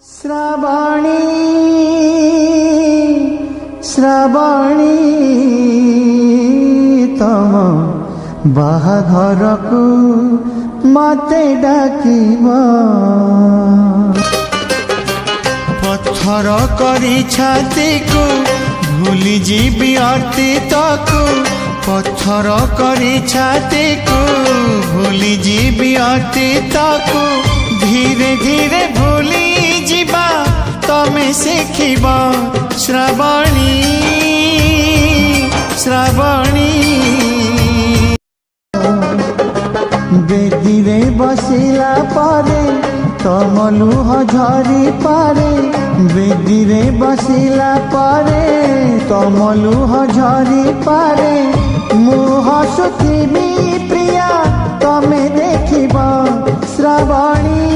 श्रावणी श्रावणी तम बाहाघर को मते डाकिब पत्थर करी छाती को भूली जीवी अतीत को पत्थर करी छाती को भूली जीवी अतीत को धीरे धीरे भूली जीवा तमे शिखिबा श्रावणी श्रावणी बेदी रे बसिला पारे तम लुह झरी पारे बेदी रे बसिला पारे तम लुह झरी पारे मुह सुखी प्रिया तमे देखिबा श्रावणी।